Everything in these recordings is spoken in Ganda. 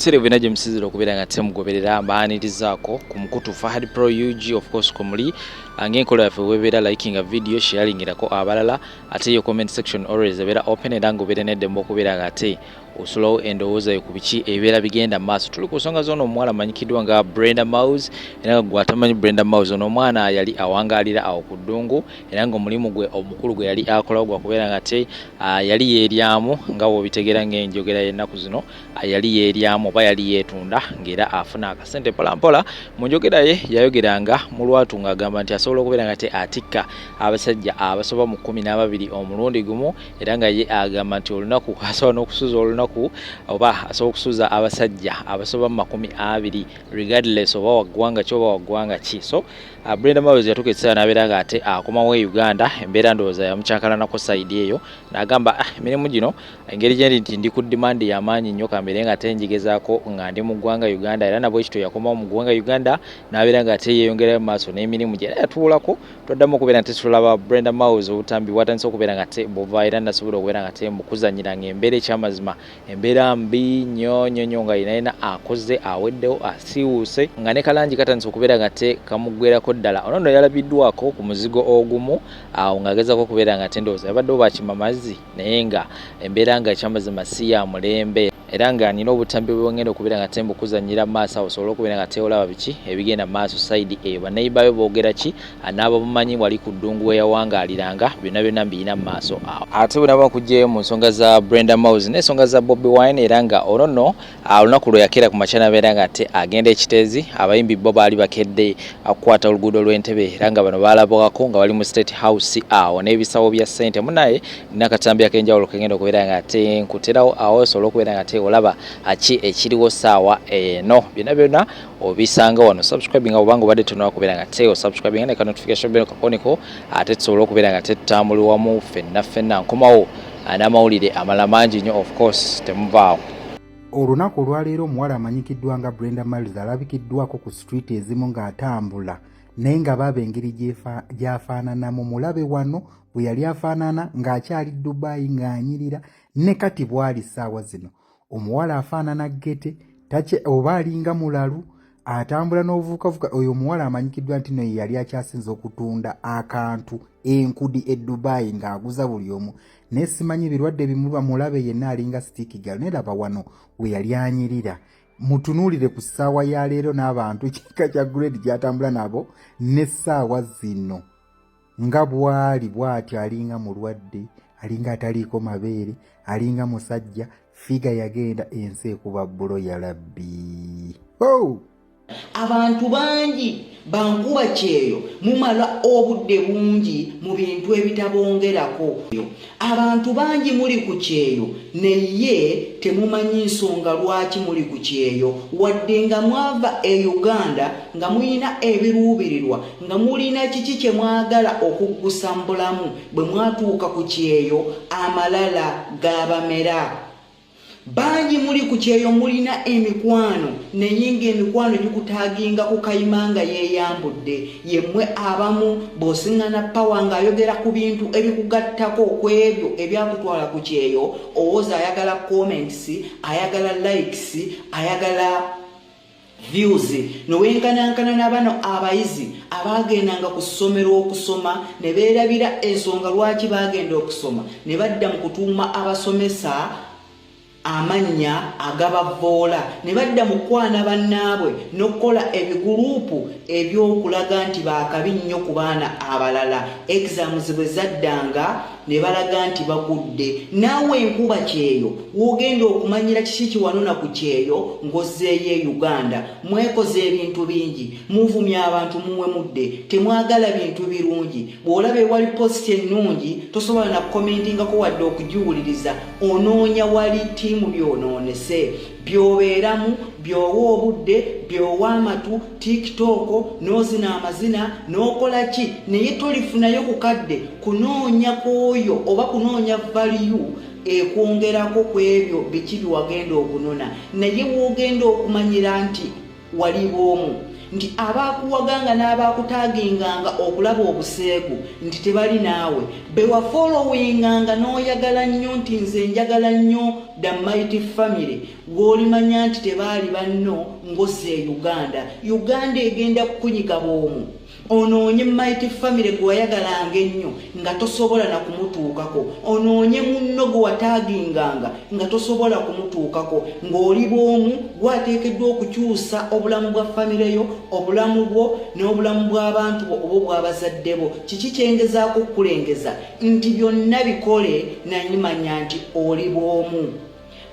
ebisere bina gye musizira okubeera nga temugoberera mbaanirizaako ku mukutu Fahad Pro UG of course kumuli ng'enkola yaffe webeera liking a video sharingirako abalala ate yo comment section always ebeera open era ng'obeera n'eddembe okubeera nga ate osulawo endowooza yo ku biki ebibeera bigenda mu maaso. Tuli ku nsonga z'ono omuwala amanyikiddwa nga Brenda Mawes era nga gwe atamanyi Brenda Mawes ono omwana yali awangaalira awo ku ddungu era ng'omulimu gwe omukulu gwe yali akolawo gwa kubeera nga te yali yeeryamu nga bw'obitegeera ng'enjogera y'ennaku zino yali yeeryamu oba yali yeetunda ng'era afuna akasente mpolampola. Mu njogera ye yayogeranga mu lwatu ng'agamba nti asobola okubeera nga te atikka abasajja abasoba mu 12 omulundi gumu era nga ye agamba nti olunaku asobola n'okusuza olunaku oba asobola okusuza abasajja abasoba mu 20 regardless oba waggwanga ki oba waggwanga ki. So Brenda Mawes yatuuka ekiseera n'abeera nga ate akomawo e Uganda embeera ndowooza yamucyankalanako sayidi eyo n'agamba emirimu gino engeri gye ndi ku demand y'amaanyi nnyo kambeere nga ate njigezaako nga ndi mu ggwanga Uganda era nabwe ekito yakomawo mu ggwanga Uganda n'abeera nga ate yeeyongerayo mu maaso n'emirimu gye era yatuulako toddamu okubeera nti tulaba Brenda Mawes obutambi bwatandise okubeera nga te buva era nasobola okubeera nga te mukuzanyiranga embeera ekyamazima embeera mbi nnyo nga yina akoze aweddewo asiiwuuse nga ne kalangi katandise okubeera nga te kamuggwerako ddala. Ono nno yalabiddwako ku muzigo ogumu awo ng'agezaako okubeera nga te ndowooza yabaddewo bakima mazzi naye nga embeera nga ekyamazima si ya mulembe era nga nina obutambi bwongenda okubeera nga te mbukuzanyira mu maaso awo osobola okubeera nga teolaba biki ebigenda mu maaso sayidi eyo bannayimbayo boogera ki anaaba bumanyi wali ku ddungu weyawangaaliranga byonna mbiyina mu maaso awo. Ate bwe naba nkugyeyo mu nsonga za Brenda Mawes n'ensonga za Bobi Wine era nga ono nno olunaku lwe yakeera ku makya n'abeera nga te agenda ekiteezi abayimbi bo baali bakedde akukwata oluguudo lw'Entebbe era nga bano baalabwako nga bali mu State House awo n'ebisawo bya ssente munaye nina akatambi ak'enjawulo kegenda okubeera nga te nkuterawo awo osobola okubeera nga te olaba ki ekiriwo saawa eno byonna obisanga wano subscribing obanga obadde tonaba kubeera nga te subscribing ne ka notification bell kakoneko ate tusobola okubeera nga te tutambuli wamu ffenna nkomawo n'amawulire amala mangi nnyo of course temuvaawo. Olunaku olwaleero omuwala amanyikiddwa nga Brenda Mawes alabikiddwako ku street ezimu ng'atambula naye nga baba engeri gy'afaananamu mulabe wano bwe yali afaanana ng'akyali Dubai ng'anyirira ne kati bw'ali ssaawa zino omuwala afaanana gete oba alinga mulalu atambula n'obuvukavuka. Oyo omuwala amanyikiddwa nti naye yali akyasinza okutunda akantu enkudi e Dubai ng'aguza buli omu naye simanyi birwadde bimulwa mulabe yenna alinga stick girl neraba wano we yali anyirira. Mutunuulire ku ssaawa ya leero n'abantu ekika kya grade gy'atambula nabo n'essaawa zino nga bw'ali bw'atyo alinga mulwadde alinga ataliiko mabeere alinga musajja figa yagenda ensi ekuba bbulo ya labbi. Abantu bangi bankuba kyeyo mumala obudde bungi mu bintu ebitabongerako. Abantu bangi muli ku kyeyo naye temumanyi nsonga lwaki muli ku kyeyo wadde nga mwava e Uganda nga muyina ebiruubirirwa nga mulina kiki kye mwagala okuggusa mu bulamu bwe mwatuuka ku kyeyo amalala gabamera. Bangi muli ku kyeyo mulina emikwano naye ng'emikwano gikutaaginga ku kayima nga yeeyambudde yemmwe abamu bw'osiŋŋana pawa ng'ayogera ku bintu ebikugattako okwebyo ebyakutwala ku kyeyo owooza ayagala comments ayagala likes ayagala views nowenkanankana n'abano abayizi abaagendanga ku ssomero okusoma ne beerabira ensonga lwaki baagenda okusoma ne badda mu kutuuma abasomesa amanya agabavoola ne badda mu kwana bannaabwe n'okukola ebiguruupu eby'okulaga nti baakabi nnyo ku baana abalala. Exams bwe zaddanga ne balaga nti bagudde. Naawe enkuba kyeyo w'ogenda okumanyira kiki kiwanona ku kyeyo ng'ozzeeyo e Uganda mwekoze ebintu bingi muvumya abantu muwe mudde temwagala bintu birungi. Bw'olaba ewali positi ennungi tosobola na commentingako wadde okugiwuliriza onoonya wali ttiimu byonoonese byobeeramu byowa obudde byowa amatu TikTok n'ozina amazina n'okola ki naye tolifunayo kukadde kunoonya kwoyo oba kunoonya value ekwongerako ku ebyo biki biwagenda okunona. Naye w'ogenda okumanyira nti wali bw'omu nti abaakuwaganga n'abaakutaaginganga okulaba obuseegu nti tebali naawe be wafolowinganga n'oyagala nnyo nti nze njagala nnyo the mighty family w'olimanya nti tebaali banno ng'osse Uganda egenda kukunyiga bw'omu onoonye mighty family gwe wayagalanga ennyo nga tosobola na kumutuukako onoonye munno gwe wataaginganga nga tosobola kumutuukako ng'oli bw'omu gwateekeddwa okukyusa obulamu bwa famire yo obulamu bwo n'obulamu bw'abantu bo oba bw'abazadde bo kiki kyengezaako okukulengeza nti byonna bikole naye manya nti oli bw'omu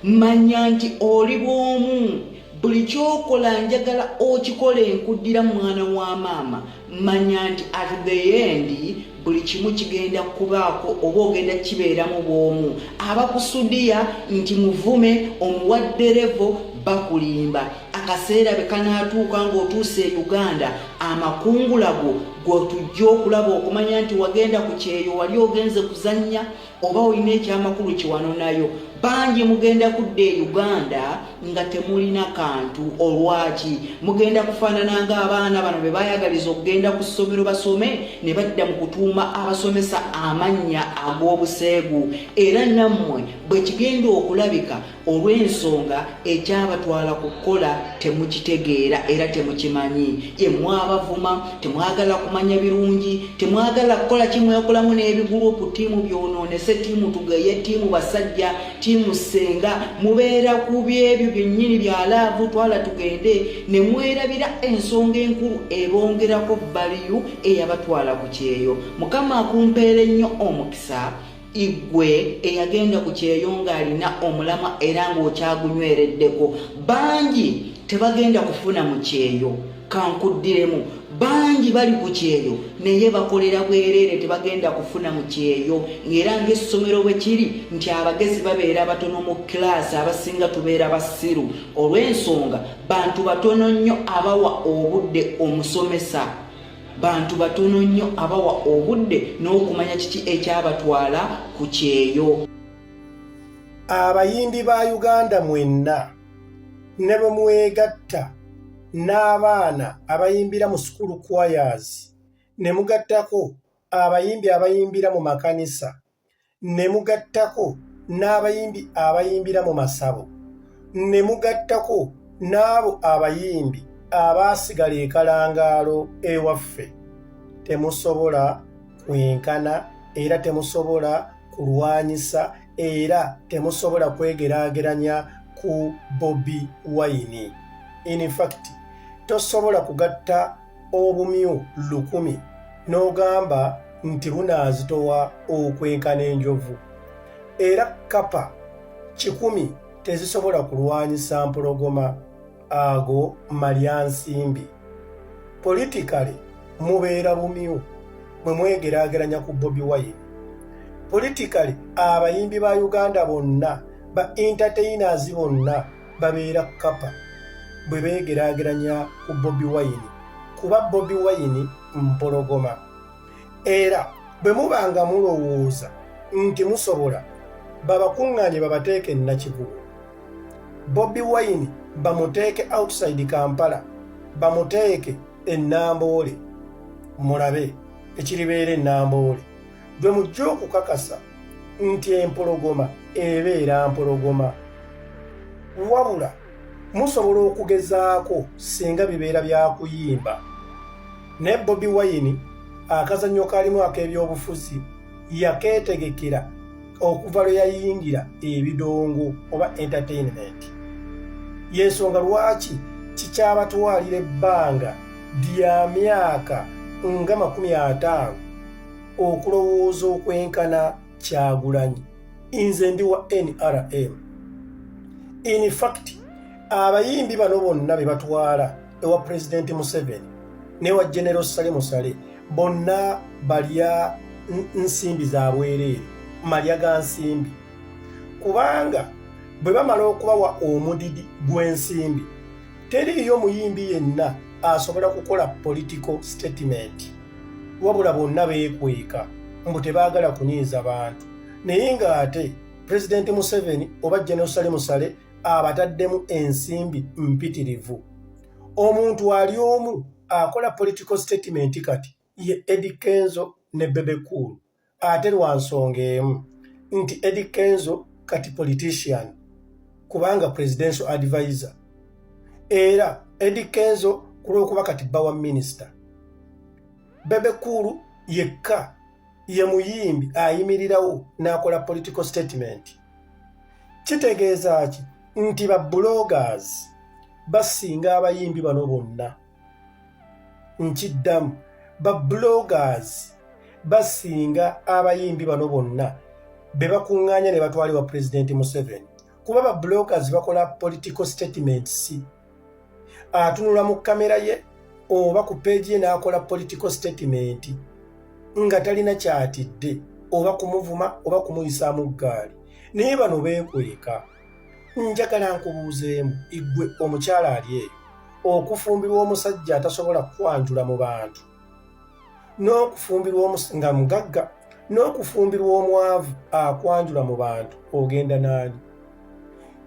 manya nti oli bw'omu buli kyokola njagala okikole nkuddira mwana wa maama manya nti at the end buli kimu kigenda kubaako oba ogenda kibeeramu bw'omu abakusudiya nti muvume omuwadderevo bakulimba akaseera bwe kanaatuuka ng'otuuse Uganda amakungulago gotujja okulaba okumanya nti wagenda ku kyeyo wali ogenze kuzannya oba olina ekyamakulu kiwano nayo bangi mugenda kudda e Uganda nga temulina kantu olwaki mugenda kufaanana ng'abaana bano be baayagaliza okugenda ku ssomero basome ne badda mu kutuuma abasomesa amannya ag'obuseegu era nammwe bwe kigenda okulabika olw'ensonga ekyabatwala ku kukola temukitegeera era temukimanyi ye mwabavuma temwagala kumanya birungi temwagala kukola kimwekolamu n'ebigurupu ttiimu byonoonese ttiimu tugeye ttiimu basajja ttiimu senga mubeera ku byebyo byennyini bya laavu twala tugende ne mwerabira ensonga enkulu ebongerako valiyu eyabatwala ku kyeyo mukama akumpeera ennyo omukisa igwe eyagenda ku kyeyo ng'alina omulamwa era ng'okyagunywereddeko bangi tebagenda kufuna mu kyeyo kankuddiremu bangi bali ku kyeyo naye bakolera bwereere tebagenda kufuna mu kyeyo ng'era ng'essomero bwe kiri nti abagezi babeera batono mu kilaasi abasinga tubeera basiru olw'ensonga bantu batono nnyo abawa obudde omusomesa bantu batono nnyo abawa obudde n'okumanya kiki ekyabatwala ku kyeyo. Abayimbi ba Uganda mwenna ne bwe mwegatta n'abaana abayimbira mu school choirs ne mugattako abayimbi abayimbira mu makanisa ne mugattako n'abayimbi abayimbira mu masabo ne mugattako n'abo abayimbi abaasigala ekalangaalo ewaffe temusobola kwenkana era temusobola kulwanyisa era temusobola kwegeraageranya ku Bobi Wine. In fact tosobola kugatta obumyu 100 n'ogamba nti bunaazitowa okwenkana enjovu era kapa 100 tezisobola kulwanyisa mpologoma ago malyansimbi. Politically mubeera bumyu mwe mwegeraageranya ku Bobi Wine. Politically abayimbi ba Uganda bonna ba entertainers bonna babeera kapa bwe begeraageranya ku Bobi Wine kuba Bobi Wine mpologoma era bwe mubanga mulowooza nti musobola babakuŋŋaanye babateeke Nakivubo Bobi Wine bamuteeke outside Kampala bamuteeke e Namboole mulabe ekiribeera e Namboole bwe mujja okukakasa nti empologoma ebeera mpologoma wabula musobola okugezaako singa bibeera byakuyimba ne Bobi Wine akazannyo kalimu ak'ebyobufuzi yakeetegekera okuva lwe yayingira ebidongo oba entertainment yensonga lwaki kikyabatwalira ebbanga lya myaka nga 50 okulowooza okwenkana Kyagulanyi nze ndi wa NRM. In fact abayimbi bano bonna be batwala ewa President Museveni ne wa General Sale Musale bonna balya nsimbi za bwereere malya ga nsimbi kubanga bwe bamala okubawa omudidi gw'ensimbi teriyo muyimbi yenna asobola kukola political statement wabula bonna beekweka mbu tebaagala kunyiiza bantu naye ng'ate President Museveni oba General Sale Musale abataddemu ensimbi mpitirivu omuntu ali omu akola political statement kati ye Eddie Kenzo ne Bebe Cool ate lwa nsonga emu nti Eddie Kenzo kati politician kubanga presidential advisor era Eddie Kenzo kulwokuba kati bawa minister. Bebe Cool yekka ye muyimbi ayimirirawo n'akola political statement. Kitegeeza ki nti ba bloggers basinga abayimbi bano bonna. Nkiddamu ba bloggers basinga abayimbi bano bonna be bakuŋŋaanya ne batwalibwa President Museveni. Kuba ba bloggers bakola political statements atunula mu kamera ye oba ku page ye n'akola political statement nga talina kyatidde oba kumuvuma oba kumuyisaamu ggaali. Naye bano beekweka. Njagala nkubuuzeemu igwe omukyala ali eyo okufumbirwa omusajja atasobola kwanjula mu bantu n'okufumbirwa nga mugagga n'okufumbirwa omwavu akwanjula mu bantu ogenda n'ani?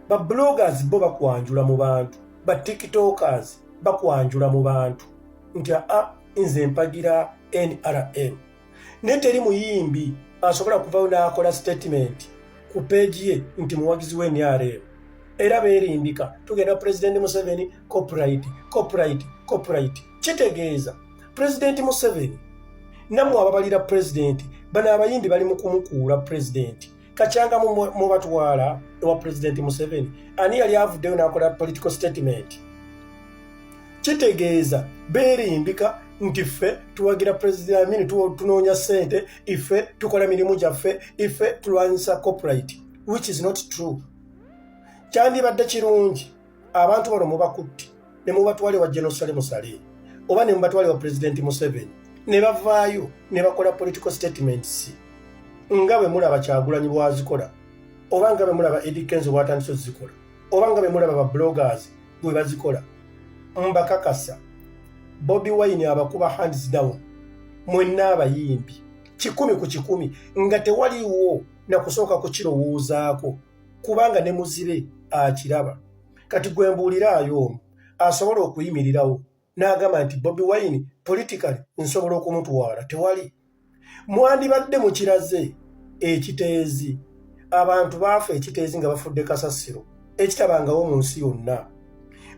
Ba bloggers bo bakwanjula mu bantu, ba tiktokers bakwanjula mu bantu nti nze mpagira NRM. Ne teri muyimbi asobola kuvaawo n'akola statement ku page ye nti muwagizi we NRM. Era beerimbika tugenda President Museveni copyright. Kitegeeza President Museveni namwe ababalira president bano abayimbi bali mu kumukuula president. Kachanga mu batwala ewa President Museveni ani yali avuddeyo n'akola political statement. Kitegeeza beerimbika nti ffe tuwagira president amini tunoonya ssente, iffe tukola mirimu gyaffe, iffe tulwanyisa copyright, which is not true. Kyandibadde kirungi abantu bano mubakutti ne mubatwale wa Jerusalem Sale oba ne mubatwale wa President Museveni ne bavaayo ne bakola political statements nga bwe mulaba Kyagulanyi bwazikola oba nga bwe mulaba Eddie Kenzo bwatandise zikola oba nga bwe mulaba ba bloggers bwe bazikola. Mbakakasa Bobi Wine abakuba hands down mwenna abayimbi 100 ku 100 nga tewaliwo na kusooka ku kirowoozaako kubanga ne muzibe akiraba. Kati gwe mbuuliraayo asobola okuyimirirawo n'agamba nti Bobi Wine politically nsobola okumutwala. Tewali. Mwandibadde mukiraze ekiteezi abantu baafa ekiteezi nga bafudde kasasiro ekitabangawo mu nsi yonna.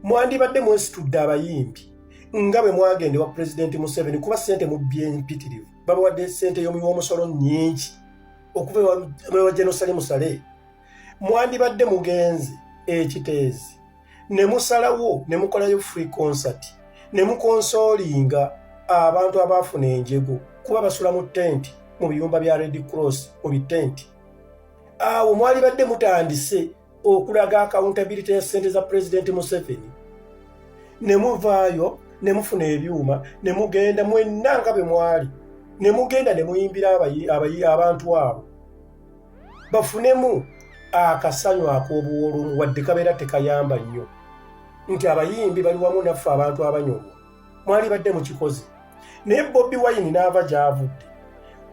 Mwandibadde mwesitudde abayimbi nga bwe mwagende wa President Museveni kuba ssente mu mpitirivu babawadde ssente y'omusolo nnyingi okuva ewa Jerusalem Sale. Mwandibadde mugenzi ekiteezi ne musalawo ne mukolayo free concert ne mukonsolinga abantu abaafuna enjego kuba basula mu tenti mu biyumba bya Red Cross mu bitenti. Awo mwalibadde mutandise okulaga accountability ya ssente za President Museveni ne muvaayo ne mufuna ebyuma ne mugenda mwenna nga bwe mwali ne mugenda ne muyimbira abantu abo bafunemu akasanyu ak'obuwolu wadde kabeera tekayamba nnyo nti abayimbi bali wamu naffe abantu abanyolwa. Mwali badde mu kikoze naye Bobi Wine n'ava gy'avudde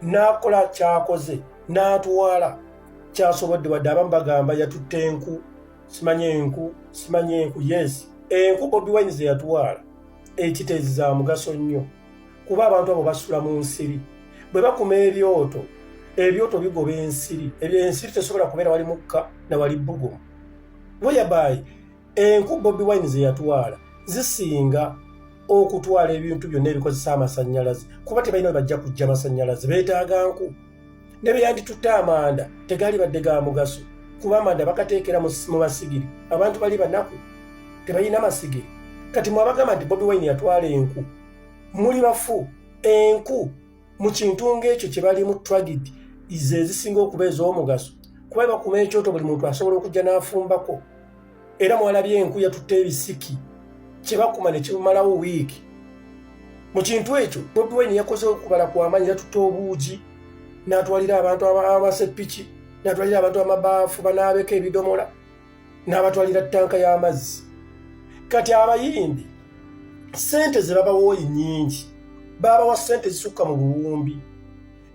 n'akola kyakoze n'atwala kyasobodde wadde abamu bagamba yatutte enku simanye enku yes enku Bobi Wine ze yatwala ekiteezi za mugaso nnyo kuba abantu abo basula mu nsiri bwe bakuma ebyoto bigoba ensiri ensiri tesobola kubeera wali mukka na wali bbugumu. Weyabayi enku Bobi Wine ze yatwala zisinga okutwala ebintu byonna ebikozesa amasannyalaze kuba tebalina bajja kujja amasannyalaze beetaaga nku ne beyanditutte amanda tegali badde ga mugaso kuba amanda bakateekera mu masigiri abantu bali banaku tebalina masigiri. Kati mwabagamba nti Bobi Wine yatwala enku muli bafu. Enku mu kintu ng'ekyo kye bali mu tragedy ize zisinga okubeeza omugaso kuba bakuma ekyoto buli muntu asobola okujja n'afumbako. Era mwalabye enku yatutte ebisiki kye bakuma ne kimalawo wiiki. Mu kintu ekyo Bobi Wine yakoze okubala kw'amaanyi yatutte obuugi n'atwalira abantu abaseppiki n'atwalira abantu amabaafu banaabeko ebidomola n'abatwalira ttanka y'amazzi. Kati abayimbi ssente ze babawooyi nnyingi babawa ssente zisukka mu buwumbi.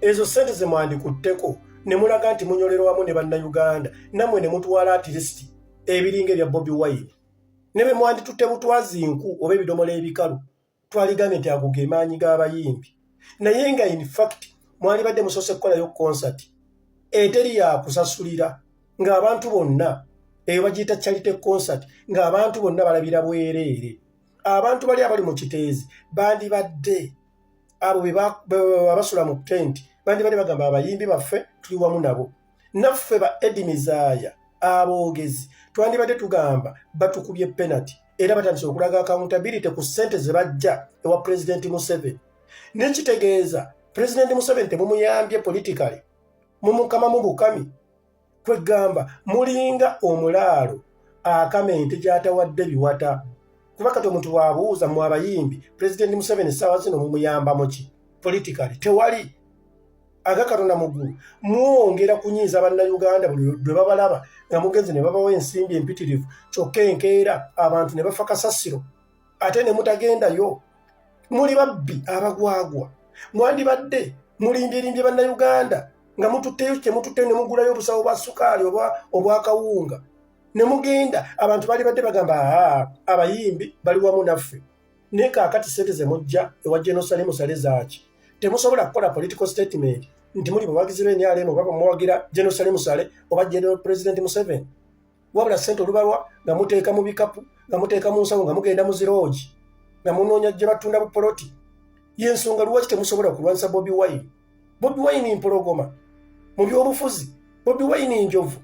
Ezo ssente ze mwandikutteko ne mulaga nti munyolerwa wamu ne bannayuganda nammwe ne mutwala at least ebiringa ebya Bobi Wine nebe mwandi tutemu twazinku oba ebidomola ebikalu twaligambye nti ago ge maanyi g'abayimbi naye nga in fact mwali badde musose kukolayo concert eteri ya kusasulira ng'abantu bonna eyo bagiyita charity concert ng'abantu bonna balabira bwereere abantu bali abali mu kiteezi bandibadde abo babasula mu tent bandibadde bagamba abayimbi baffe tuli wamu nabo naffe ba edimizaaya aboogezi twandibadde tugamba batukubye penalty era batandise okulaga accountability ku ssente ze bajja ewa President Museveni nekitegeeza President Museveni temumuyambye politically mumukama mu bukami kwegamba mulinga omulaalo akamente gyatawadde biwata kuba kati omuntu waabuuza mu abayimbi President Museveni ssaawa zino mumuyambamu ki politically tewali agakatonda muggulu mwongera kunyiiza bannayuganda buli lwe babalaba nga mugenzi ne babawa ensimbi empitirivu kyokka enkeera abantu ne bafa kasasiro ate ne mutagendayo muli babbi abagwagwa mwandibadde mulimbirimbye bannayuganda nga mututteyo kye mututteyo ne mugulayo obusawo bwa sukaali obwakawunga ne mugenda abantu bali badde bagamba abayimbi bali wamu naffe naye kaakati ssente ze mujja ewa Jenosale musale zaaki temusobola kukola political statement nti muli bawagizi b'NRM oba muwagira Jenosale musale oba General President Museveni wabula ssente olubalwa nga muteeka mu bikapu nga muteeka mu nsawo nga mugenda mu ziroogi nga munoonya gye batunda bupoloti y'ensonga lwaki temusobola kulwanisa Bobi Wine. Bobi Wine mpologoma mu byobufuzi, Bobi Wine njovu.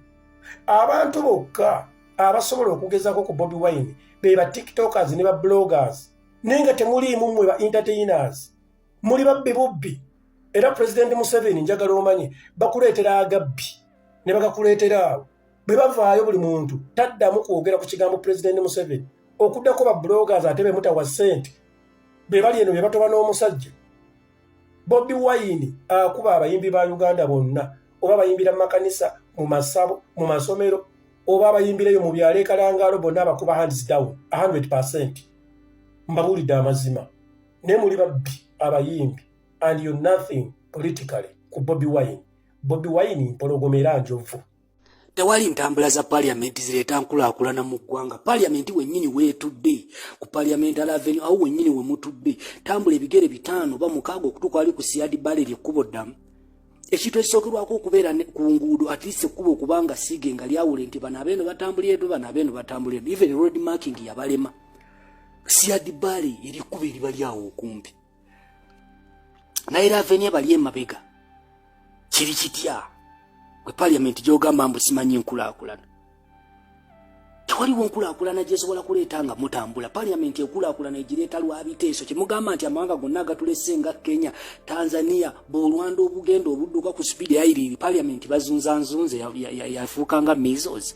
Abantu bokka abasobola okugezaako ku Bobi Wine be ba tiktokers ne ba bloggers nenga temuliimu mmwe ba entertainers muli babbi bubbi era President Museveni njagala omanye bakuleetera agabbi ne bagakuleetera awo bwe bavaayo buli muntu taddamu kwogera ku kigambo President Museveni okuddako ba bloggers ate be mutawa ssente be bali eno be batoba n'omusajja. Bobi Wine akuba abayimbi ba Uganda bonna oba abayimbira mu makanisa mu masabo mu masomero oba abayimbireyo mu byalo ekalangaalo bonna abakuba hands down 100%. Mbabulidde amazima ne muli babbi abayimbi and you nothing politically ku Bobi Wine. Bobi Wine mpologomera njovu. Tewali ntambula za parliament zireeta nkulaakulana mu ggwanga. Parliament wennyini weetudde ku parliament avenue awo wennyini we mutudde tambula ebigere bitano ba mukaago okutuuka ali ku Siad Barrel ekkubo ddamu. Ekintu ekisookerwako okubeera ku nguudo at least ekkubo okubanga siige nga lyawule nti bano abeeno batambulira edo bano abeeno batambulira edo even road marking yabalema. Siad Barrel erikkubo eriba lyawo okumpi naye avenue bali emabega kiri kitya kwe parliament gyogamba mbu simanyi nkulaakulana. Tewaliwo nkulaakulana gyesobola kuleeta nga mutambula. Parliament ekulaakulana egireeta lwabiteeso kyemugamba nti amawanga gonna agatulese nga Kenya, Tanzania b'olwanda obugenda obudduka ku speed ayiriri parliament bazunzanzunze yafuuka nga measles.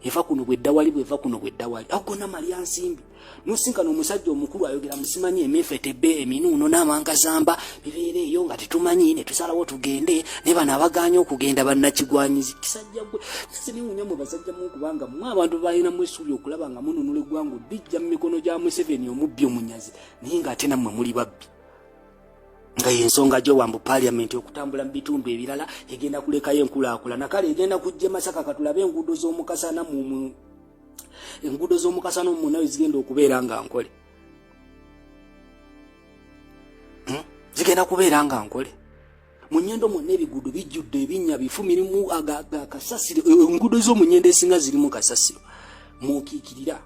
Eva kuno bwedda wali bweva kuno bwedda wali agona malya nsimbi nusinkana omusajja omukulu ayogera musimanyi emefetebe eminuuno n'amanga zamba bibeere eyo nga tetumanyi ne tusalawo tugende ne bano abaganya okugenda bannakigwanyizi kisajja gwe siniwunya mu basajja mu kubanga mu abantu balina mu essuubi okulaba nga mununula eggwanga dijja mu mikono gya Museveni omubbi omunyazi naye ng'ate nammwe muli babbi nga yensonga gyo wambu parliament okutambula mu bitundu ebirala egenda kulekayo enkulaakulana kale egenda kujja Masaka katulabe enguudo z'omukasana mu enguudo z'omukasana mu nayo zigenda okubeera nga nkole zigenda kubeera nga nkole mu nnyendo mwonna ebiguudo bijjudde ebinnya bifu mirimu kasasiro enguudo z'omunyendo esinga zirimu kasasiro mukiikirira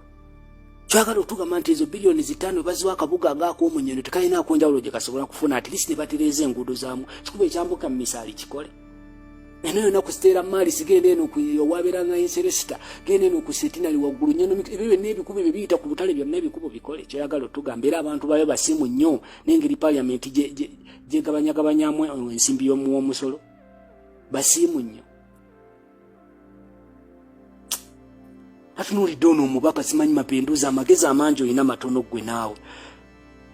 kyagala otugamba nti ezo bilioni 5 baziwa akabuga ng'ak'omunyendo tekalina akonjawulo gye kasobola kufuna at least ne batereeza enguudo zaamu kikuba ekyambuka mu misaali kikole eno yonna kusiteera maali sigenda eno owabeeranga enseresita genda eno ku setinali waggulu nnyendo ebyo byonna ebikubo ebyo biyita ku butale byonna ebikubo bikole kyagala otugamba era abantu bayo basimu nnyo n'engeri parliament gyegabanyagabanyamu ensimbi y'omusolo basimu nnyo. Atunulidde ono omubaka simanyi mapenduza amagezi amangi olina matono gwe naawe.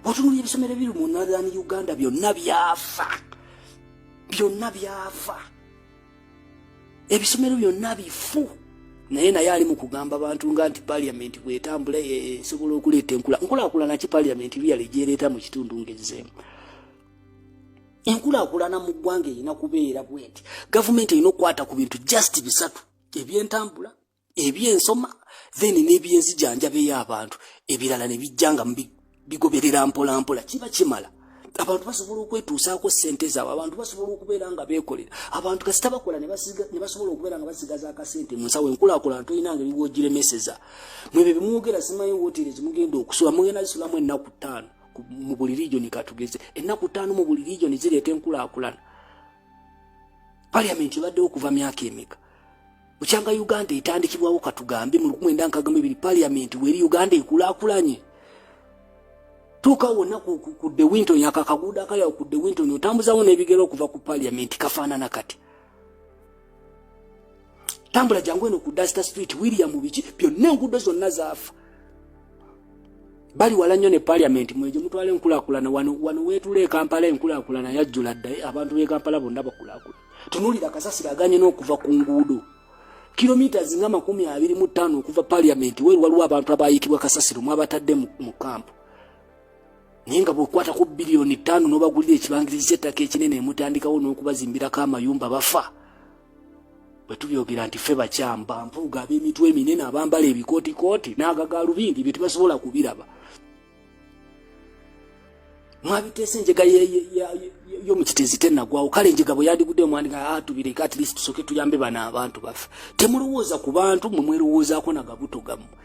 Otunulira ebisomero biri mu Northern Uganda byonna byafa. Byonna byafa. Ebisomero byonna bifu. Naye ali mu kugamba abantu nga nti parliament bwetambula esobola okuleeta enkulaakulana ki parliament byali gyereeta mu kitundu ng'ezeemu. Enkulaakulana mu ggwanga erina kubeera bweti. Gavumenti erina okukwata ku bintu just bisatu ebyentambula ebyensoma then n'ebyenzijanjabe y'abantu ebirala ne bijjanga bigoberera mpola mpola kiba kimala abantu basobola okwetuusaako ssente zaabwe abantu basobola okubeera nga beekolera abantu kasita bakola ne basobola okubeera nga basigaza akasente mu nsawo enkulaakulana toyinanga ebiwoogiremeseza mwebyo bimwogera simanyi wooteri zimugenda okusula mugenda zisulamu ennaku 5 mu buli region katugeze ennaku 5 mu buli region zireeta enkulaakulana parliament ebaddewo okuva myaka emeka bukyanga Uganda etandikibwawo katugambe mu 1962 parliament weri Uganda ekulaakulanye tuka wona ku de winto yakakaguda kaya ku de winto notambuzawo nebigero okuva ku parliament kafaanana kati tambula jangu eno ku Duster Street William Bichi byonna enguudo zonna zaafa bali wala nnyo ne parliament mweje mutwale enkulaakulana wano weetule Kampala enkulaakulana yajjula ddaye abantu be Kampala bonna bakulaakulana tunulira kasasira aganye n'okuva ku nguudo kilomita zinga 25 okuva parliament waliwo abantu abayitibwa kasasiro mwabatadde mu kampu ninga bwokwata ku bilioni 5 n'obagulira ekibangirizi ky'ettaka ekinene mutandikawo n'okubazimbirako amayumba bafa bwe tubyogera nti ffe bakyamba mpuuga ab'emitwe eminene abambala ebikootikooti n'agagaalubindi bye tebasobola kubiraba mwabiteesa enjega y'omukitezi tennagwawo kale enjega bwe yandigudde omwandika tubireka at least tusoke tuyambe bano abantu baffe temulowooza ku bantu mwe mwerowoozaako nagabuto gammwe